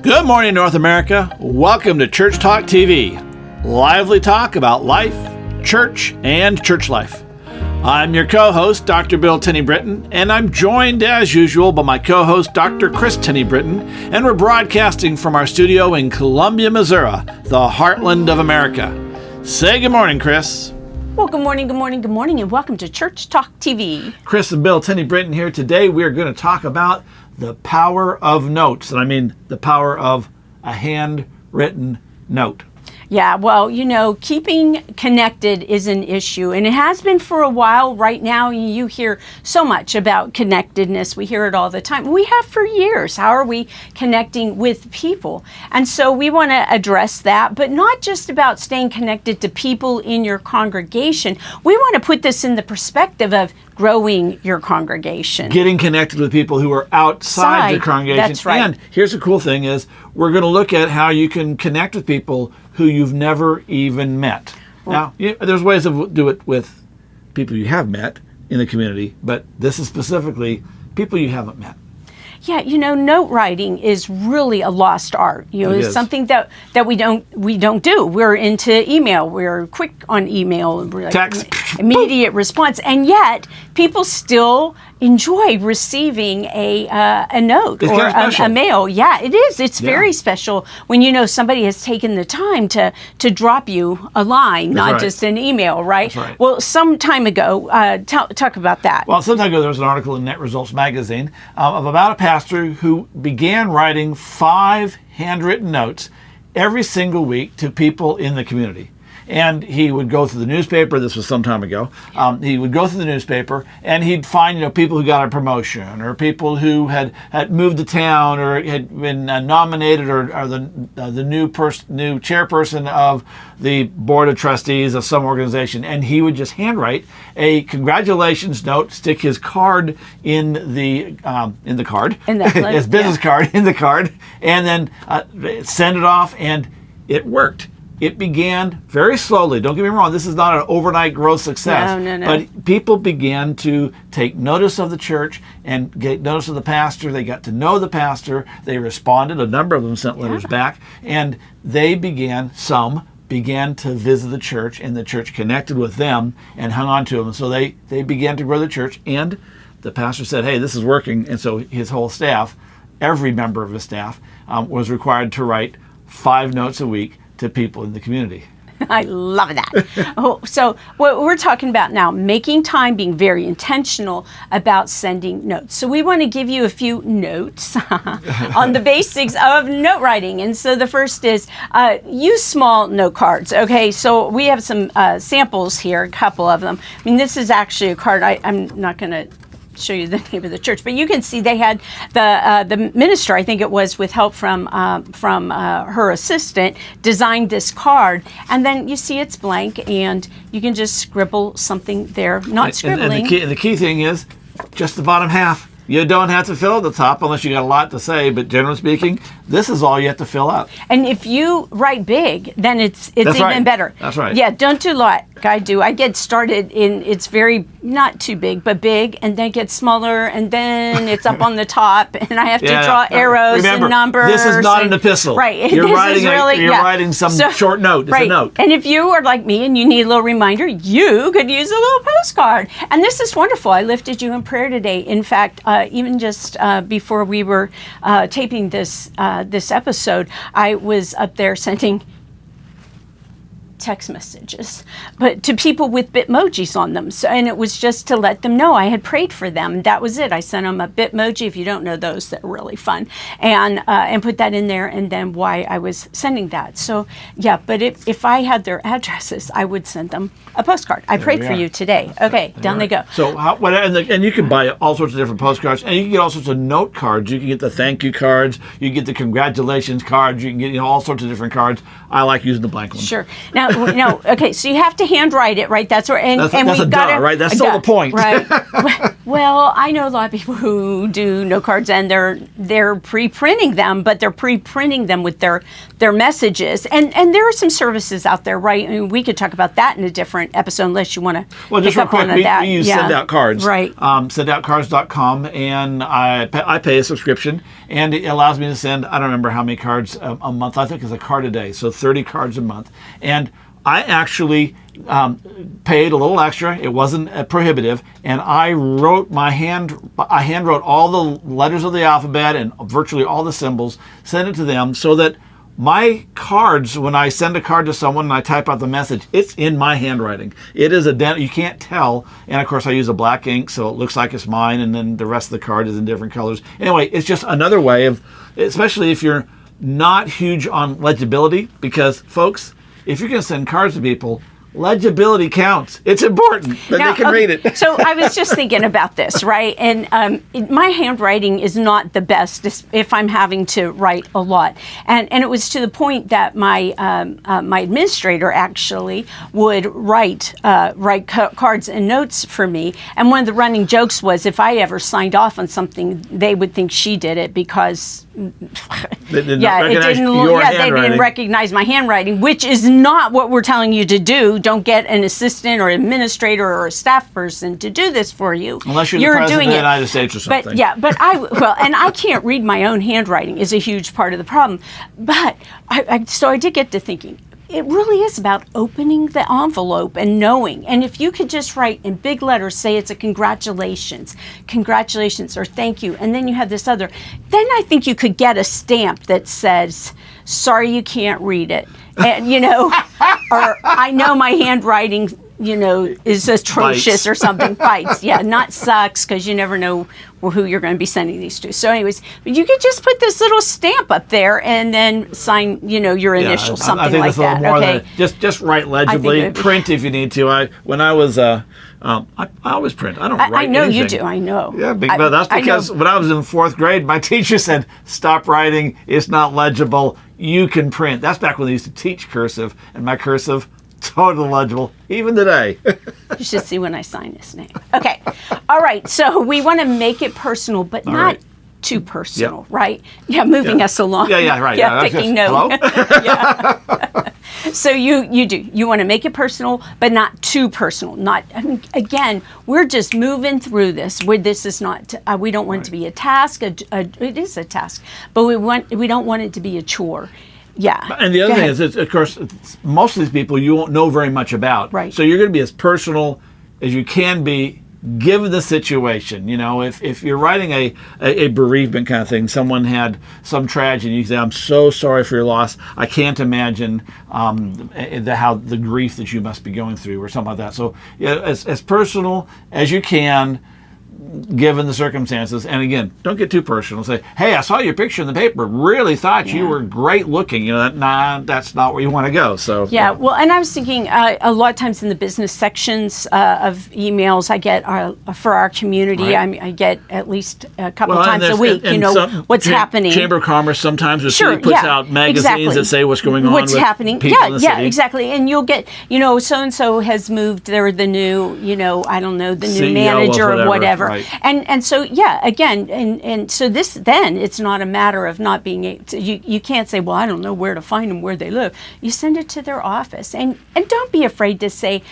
Good morning, North America. Welcome to Church Talk TV. Lively talk about life, church, and church life. I'm your co-host, Dr. Bill Tenney-Britton, and I'm joined, as usual, by my co-host, Dr. Kris Tenney-Britton, and we're broadcasting from our studio in Columbia, Missouri, the heartland of America. Say good morning, Kris. Well, good morning, and welcome to Church Talk TV. Kris and Bill Tenney-Britton here. Today we are going to talk about the power of notes, and I mean the power of a handwritten note. Yeah, well, keeping connected is an issue, and it has been for a while. Right now, you hear so much about connectedness. We hear it all the time. We have for years. How are we connecting with people? And so we want to address that, but not just about staying connected to people in your congregation. We want to put this in the perspective of growing your congregation. Getting connected with people who are outside your congregation. That's right. And here's the cool thing is we're going to look at how you can connect with people who you've never even met. Now, there's ways to do it with people you have met in the community, but this is specifically people you haven't met. Yeah, note writing is really a lost art. It's something that we don't do. We're into email. We're quick on email. We're Text. Immediate response, and yet people still enjoy receiving a note or a mail. Yeah, it is. It's very special when somebody has taken the time to drop you a line, not just an email, right? That's right. Well, some time ago, talk about that. Well, some time ago there was an article in Net Results magazine of about a pastor who began writing 5 handwritten notes every single week to people in the community. And he would go through the newspaper. This was some time ago. He would go through the newspaper, and he'd find people who got a promotion, or people who had moved to town, or had been nominated, or the new chairperson of the board of trustees of some organization. And he would just handwrite a congratulations note, stick his card in the card, his business card in the card, and then send it off. And it worked. It began very slowly. Don't get me wrong. This is not an overnight growth success. No. But people began to take notice of the church and get notice of the pastor. They got to know the pastor. They responded. A number of them sent letters back. And some began to visit the church, and the church connected with them and hung on to them. So they began to grow the church. And the pastor said, hey, this is working. And so his whole staff, every member of his staff, was required to write 5 notes a week to people in the community. I love that. So what we're talking about now, making time, being very intentional about sending notes. So we want to give you a few notes on the basics of note writing. And so the first is use small note cards. Okay, so we have some samples here, a couple of them. I mean, this is actually a card. I'm not going to show you the name of the church, but you can see they had the minister, I think it was, with help from her assistant, designed this card, and then you see it's blank, and you can just scribble something there, not scribbling. And the key thing is just the bottom half. You don't have to fill out the top unless you got a lot to say, but generally speaking, this is all you have to fill out. And if you write big, then it's even better. That's right. Yeah, don't do like I do. I get started it's very, not too big, but big, and then it gets smaller, and then it's up on the top, and I have to draw arrows and numbers. This is not an epistle. Right. You're writing some short note. It's a note. And if you are like me and you need a little reminder, you could use a little postcard. And this is wonderful. I lifted you in prayer today. In fact, even just before we were taping this episode, I was up there sending text messages, but to people with Bitmojis on them. So, and it was just to let them know I had prayed for them. That was it. I sent them a Bitmoji. If you don't know those, they're really fun, and put that in there, and then why I was sending that. So yeah, but if I had their addresses, I would send them a postcard. I prayed for you today. Okay, down they go. So and you can buy all sorts of different postcards, and you can get all sorts of note cards. You can get the thank you cards. You can get the congratulations cards. You can get all sorts of different cards. I like using the blank ones. Sure. Now, no. Okay, so you have to handwrite it, right? That's where, and That's we a got duh, right? That's still the point. right? Well, I know a lot of people who do note cards, and they're pre-printing them, but they're pre-printing them with their messages, and there are some services out there, right? I mean, we could talk about that in a different episode, unless you want to. Well, just real quick, we use Send Out Cards, right? Sendoutcards.com, and I pay a subscription, and it allows me to send, I don't remember how many cards a month. I think it's a card a day, so 30 cards a month. And I actually paid a little extra. It wasn't prohibitive, and I handwrote all the letters of the alphabet and virtually all the symbols, sent it to them so that my cards, when I send a card to someone and I type out the message, it's in my handwriting. It is you can't tell. And of course I use a black ink so it looks like it's mine, and then the rest of the card is in different colors. Anyway, it's just another way of, especially if you're not huge on legibility, because folks, if you're going to send cards to people, legibility counts. It's important that they can read it. So I was just thinking about this, right? And my handwriting is not the best if I'm having to write a lot. And it was to the point that my administrator actually would write cards and notes for me. And one of the running jokes was, if I ever signed off on something, they would think she did it because they didn't recognize my handwriting, which is not what we're telling you to do. Don't get an assistant or administrator or a staff person to do this for you. Unless you're the president of the United States or something. But and I can't read my own handwriting is a huge part of the problem. But so I did get to thinking, it really is about opening the envelope and knowing. And if you could just write in big letters, say it's a congratulations, or thank you, and then you have this other, then I think you could get a stamp that says, sorry you can't read it. And, or I know my handwriting, is atrocious Bites. or something. Bites. Yeah, not sucks, because you never know who you're going to be sending these to. So anyways, you could just put this little stamp up there and then sign, your initials, something I think like that's a that. little more Okay. than just write legibly, print if you need to. I always print. I don't write I know anything. you do. I know. Yeah, but that's because when I was in 4th grade, my teacher said, stop writing. It's not legible. You can print. That's back when they used to teach cursive, and my cursive, totally legible, even today. You should see when I sign this name. Okay. All right. So we want to make it personal, but not too personal, right? Yeah, moving us along. Yeah, right. Yeah, taking note. Hello? Yeah. So you want to make it personal, but not too personal. Again, we're just moving through this. This is not. We don't want it to be a task. It is a task, but we don't want it to be a chore. Yeah. And the other thing is, of course, most of these people you won't know very much about. Right. So you're going to be as personal as you can be, given the situation. If you're writing a bereavement kind of thing, someone had some tragedy, you say, I'm so sorry for your loss. I can't imagine the grief that you must be going through, or something like that. So as personal as you can, given the circumstances. And again, don't get too personal. Say, hey, I saw your picture in the paper. Really thought you were great looking. That's not where you want to go. So yeah. Well, and I was thinking a lot of times in the business sections of emails I get for our community, right. I get at least a couple times a week. What's happening. Chamber of Commerce sometimes puts out magazines that say what's going on. What's with happening? People in the city. Exactly. And you'll get, so and so has moved. They're the new, I don't know, the new CEO manager of or whatever. Right. And so again, and so this, then it's not a matter of not being you can't say, well, I don't know where to find them, where they live. You send it to their office, and don't be afraid to say,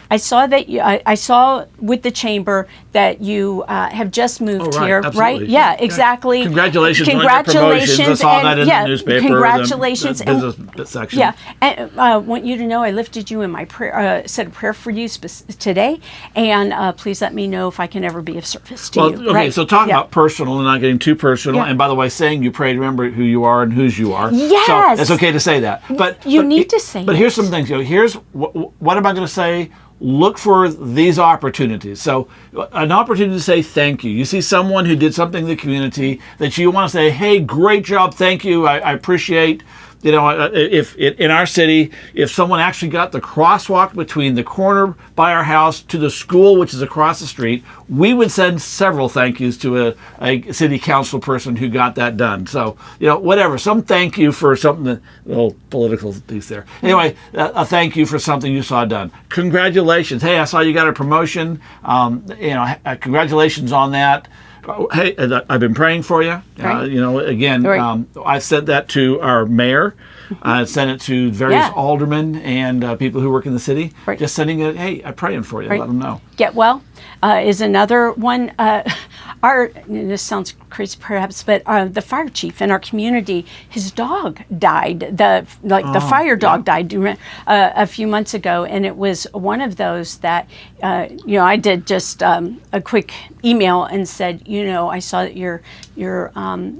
I saw that I saw with the chamber that you have just moved here, absolutely. right? Yeah, exactly. Congratulations on your promotions. I saw that in the newspaper. Congratulations. The business section. Yeah, and I want you to know I lifted you in my prayer, said a prayer for you today, and please let me know if I can ever be of service to you. Okay, right? so talk about personal and not getting too personal. Yeah. And by the way, saying you pray, remember who you are and whose you are. Yes. So it's okay to say that. But you need to say But here's some things. Here's what am I going to say? Look for these opportunities. So an opportunity to say thank you. You see someone who did something in the community that you want to say, hey, great job, thank you. I appreciate You know, if in our city, if someone actually got the crosswalk between the corner by our house to the school, which is across the street, we would send several thank yous to a city council person who got that done. So, you know, whatever, some thank you for something, a little political piece there. Anyway, a thank you for something you saw done. Congratulations. Hey, I saw you got a promotion. You know, congratulations on that. Hey, I've been praying for you. Right. You know, again, Right. I sent that to our mayor. I sent it to various Yeah. aldermen and people who work in the city. Right. Just sending it, hey, I'm praying for you. Right. Let them know. Get well is another one. This sounds crazy perhaps, but the fire chief in our community, his dog died. The fire dog died a few months ago, and it was one of those that you know, I did just a quick email and said, you know, I saw that your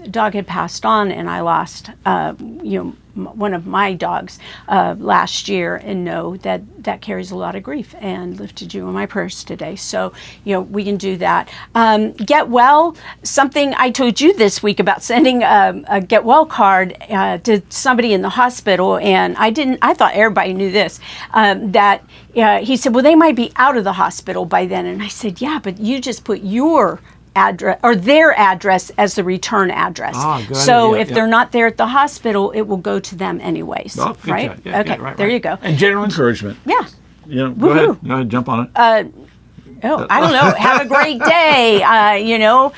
dog had passed on, and I lost you know, one of my dogs last year, and know that that carries a lot of grief, and lifted you in my prayers today. So, you know, we can do that. Get well, something I told you this week about sending a get well card to somebody in the hospital, and I thought everybody knew this, that he said, well, they might be out of the hospital by then. And I said, yeah, but you just put your address or their address as the return address. So if they're not there at the hospital, it will go to them anyways. Oh, good right? job. Yeah, okay, right, there right. you go. And general encouragement. Yeah. You know, go ahead, jump on it. Oh, I don't know. Have a great day. You know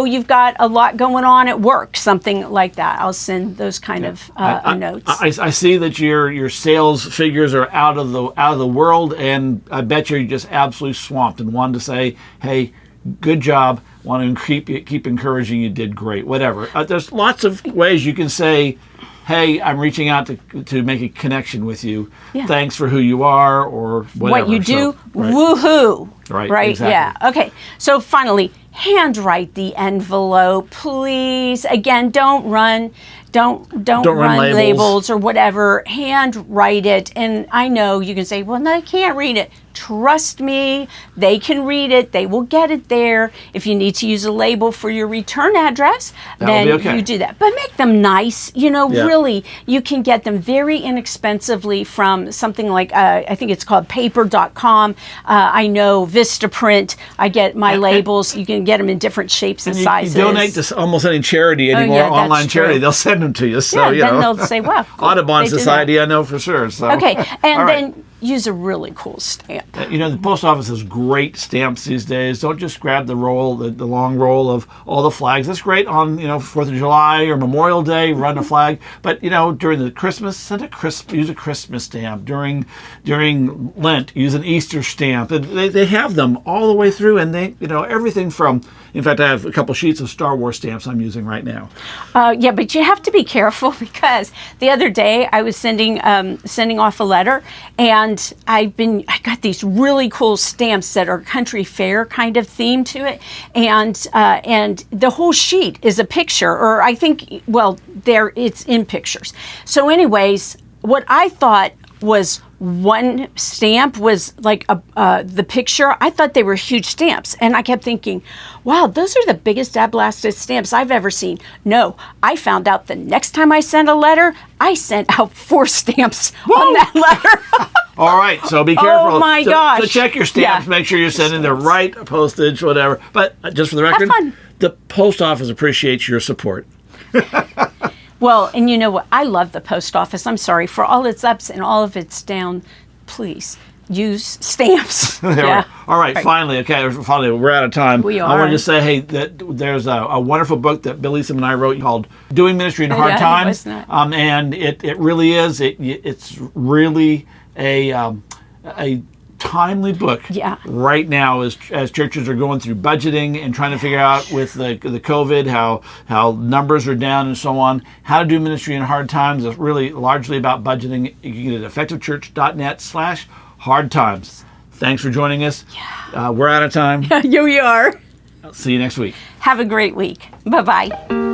you've got a lot going on at work, something like that. I'll send those kind of notes. I see that your sales figures are out of the world, and I bet you're just absolutely swamped. And wanted to say, hey, good job. Want to keep encouraging you. Did great. Whatever. There's lots of ways you can say, hey, I'm reaching out to make a connection with you. Yeah. Thanks for who you are, or whatever. What you do, right. woohoo. Right, exactly. Yeah, okay. So finally, handwrite the envelope, please. Again, don't run labels or whatever. Handwrite it. And I know you can say, well, no, I can't read it. Trust me, they can read it. They will get it there. If you need to use a label for your return address, then you do that. But make them nice. You know, really, you can get them very inexpensively from something like, I think it's called paper.com. I know Vistaprint. I get my labels. You can get them in different shapes and sizes. You donate to almost any charity anymore, online charity. They'll send them to you. So, you then know. they'll say, wow. Cool. Audubon Society, I know for sure. So. Okay, and right. then use a really cool stamp. You know, the post office has great stamps these days. Don't just grab the roll, the long roll of all the flags. That's great on, you know, 4th of July or Memorial Day, run a flag. But, you know, during the Christmas, use a Christmas stamp. During Lent, use an Easter stamp. They have them all the way through, and they, you know, everything from, in fact, I have a couple sheets of Star Wars stamps I'm using right now. Yeah, but you have to be careful, because the other day I was sending off a letter, and I got these really cool stamps that are country fair kind of theme to it, and the whole sheet is a picture, or I think, well, it's in pictures. So anyways, what I thought was one stamp was like the picture. I thought they were huge stamps, and I kept thinking, wow, those are the biggest dab-blasted stamps I've ever seen. No, I found out the next time I sent a letter, I sent out 4 stamps on that letter. All right, so be careful. Oh my gosh. So check your stamps, make sure you're sending the right postage, whatever. But just for the record, the post office appreciates your support. Well, and you know what? I love the post office. I'm sorry for all its ups and all of its down. Please use stamps. Yeah. All right. Finally, we're out of time. We are. I want to just say, hey, that there's a wonderful book that Billy and I wrote called "Doing Ministry in Hard Times," and it really is. It's really a timely book right now as churches are going through budgeting and trying to figure out with the COVID how numbers are down and so on, how to do ministry in hard times. It's really largely about budgeting. You can get it at effectivechurch.net/hard times. Thanks for joining us. We're out of time. Here we are. See you next week. Have a great week. Bye-bye.